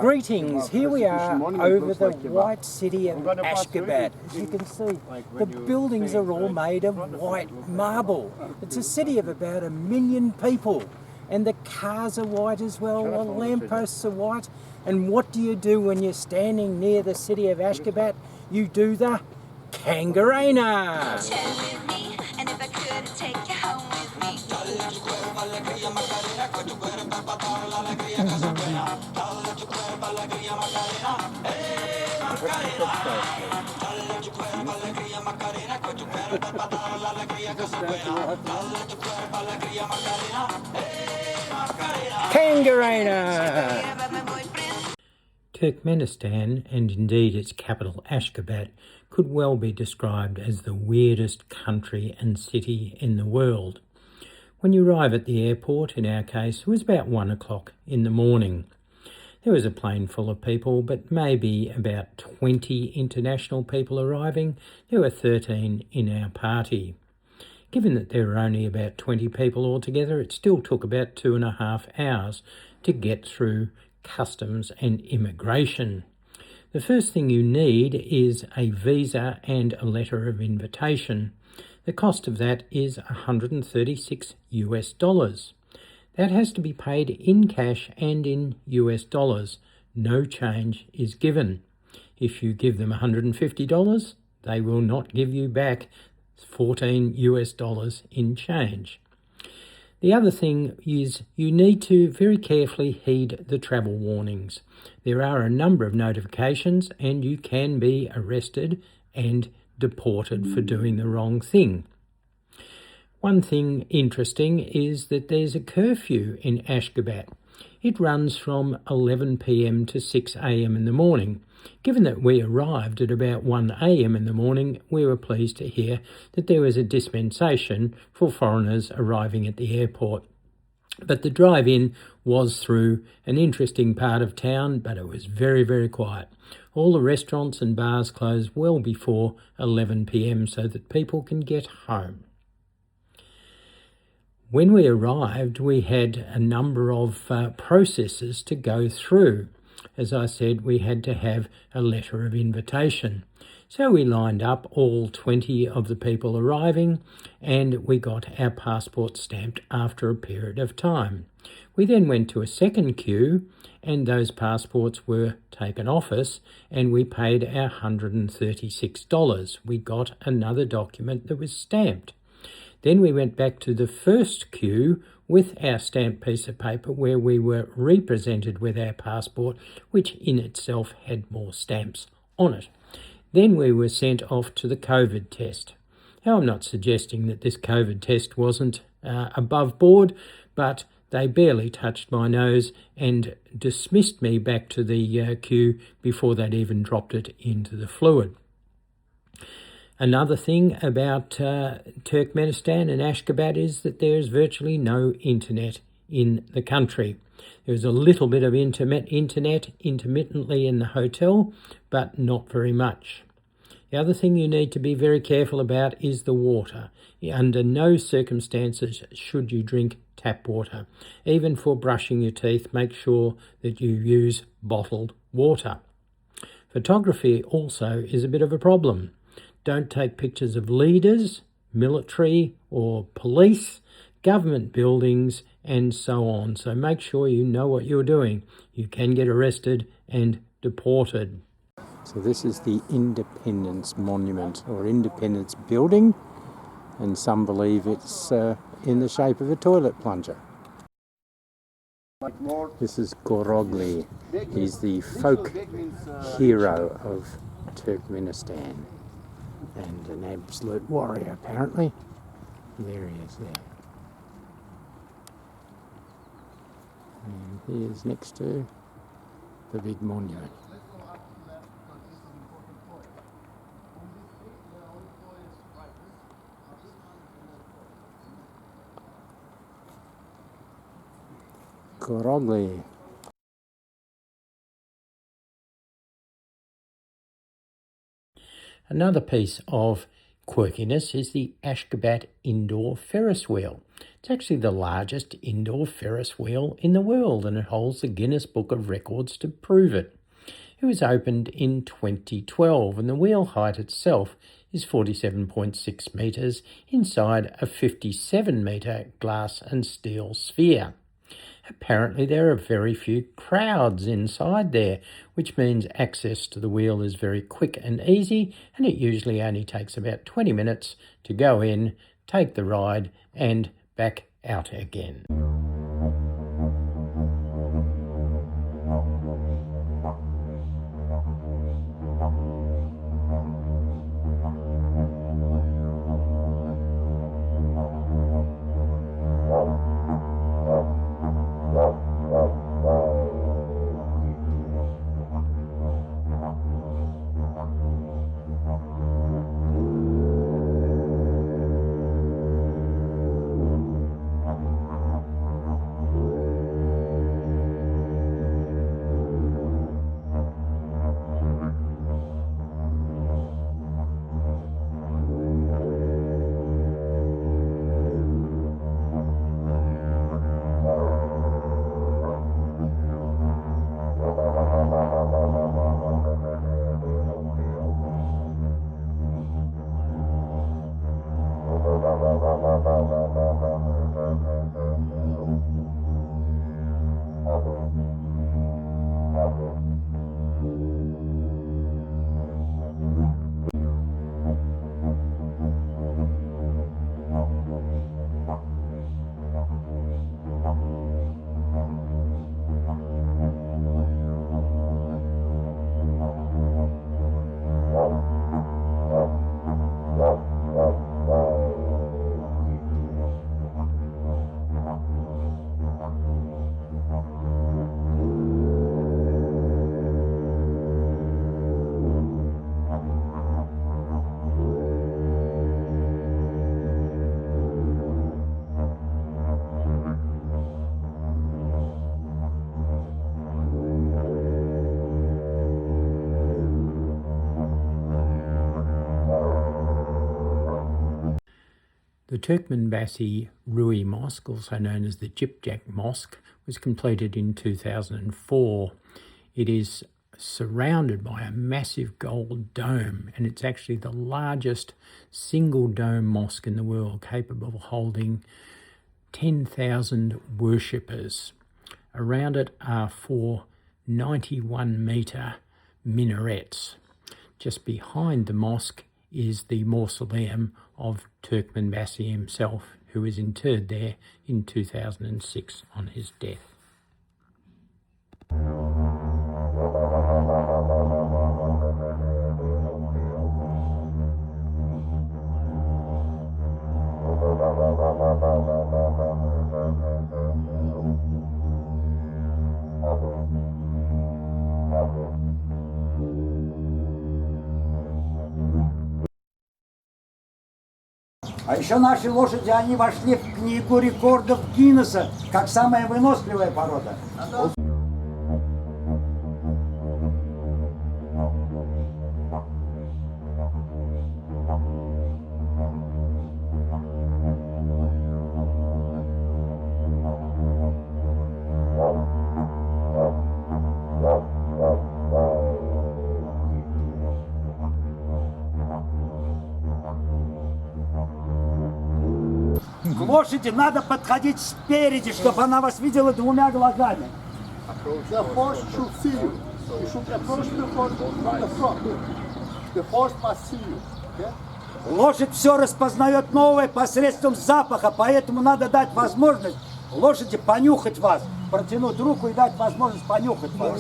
Greetings, here we are over the white city of Ashgabat. As you can see, the buildings are all made of white marble. It's a city of about 1 million people, and the cars are white as well, the lampposts are white. And what do you do when you're standing near the city of Ashgabat? You do the Kangarena! Kangarena! Turkmenistan, and indeed its capital Ashgabat, could well be described as the weirdest country and city in the world. When you arrive at the airport, in our case, it was about 1 o'clock in the morning. There was a plane full of people, but maybe about 20 international people arriving. There were 13 in our party. Given that there were only about 20 people altogether, it still took about 2.5 hours to get through customs and immigration. The first thing you need is a visa and a letter of invitation. The cost of that is $136 US. That has to be paid in cash and in US dollars. No change is given. If you give them $150, they will not give you back $14 US in change. The other thing is you need to very carefully heed the travel warnings. There are a number of notifications and you can be arrested and deported for doing the wrong thing. One thing interesting is that there's a curfew in Ashgabat. It runs from 11 p.m. to 6 a.m. in the morning. Given that we arrived at about 1 a.m. in the morning, we were pleased to hear that there was a dispensation for foreigners arriving at the airport. But the drive-in was through an interesting part of town, but it was very, very quiet. All the restaurants and bars closed well before 11 p.m. so that people can get home. When we arrived, we had a number of processes to go through. As I said, we had to have a letter of invitation. So we lined up all 20 of the people arriving and we got our passports stamped after a period of time. We then went to a second queue and those passports were taken off us and we paid our $136. We got another document that was stamped. Then we went back to the first queue with our stamped piece of paper where we were represented with our passport, which in itself had more stamps on it. Then we were sent off to the COVID test. Now, I'm not suggesting that this COVID test wasn't above board, but they barely touched my nose and dismissed me back to the queue before they'd even dropped it into the fluid. Another thing about Turkmenistan and Ashgabat is that there's virtually no internet in the country. There's a little bit of internet intermittently in the hotel, but not very much. The other thing you need to be very careful about is the water. Under no circumstances should you drink tap water. Even for brushing your teeth, make sure that you use bottled water. Photography also is a bit of a problem. Don't take pictures of leaders, military or police, government buildings, and so on. So make sure you know what you're doing. You can get arrested and deported. So this is the Independence Monument or Independence Building, and some believe it's in the shape of a toilet plunger. This is Gorogly. He's the folk hero of Turkmenistan. And an absolute warrior, apparently. There he is there. And he is next to the big monument. Gorogly. Another piece of quirkiness is the Ashgabat indoor Ferris wheel. It's actually the largest indoor Ferris wheel in the world, and it holds the Guinness Book of Records to prove it. It was opened in 2012, and the wheel height itself is 47.6 metres inside a 57-metre glass and steel sphere. Apparently there are very few crowds inside there, which means access to the wheel is very quick and easy, and it usually only takes about 20 minutes to go in, take the ride and back out again. The Turkmenbasi Rui Mosque, also known as the Gypjak Mosque, was completed in 2004. It is surrounded by a massive gold dome, and it's actually the largest single dome mosque in the world, capable of holding 10,000 worshippers. Around it are 4 91-metre minarets. Just behind the mosque is the mausoleum of Turkmenbasi himself, who was interred there in 2006 on his death. А еще наши лошади, они вошли в книгу рекордов Гиннесса, как самая выносливая порода. К лошади надо подходить спереди, чтобы она вас видела двумя глазами. The horse should see you. You should approach the horse from the front. The horse must see you. Okay? Лошадь все распознает новое посредством запаха, поэтому надо дать возможность лошади понюхать вас, протянуть руку и дать возможность понюхать вас.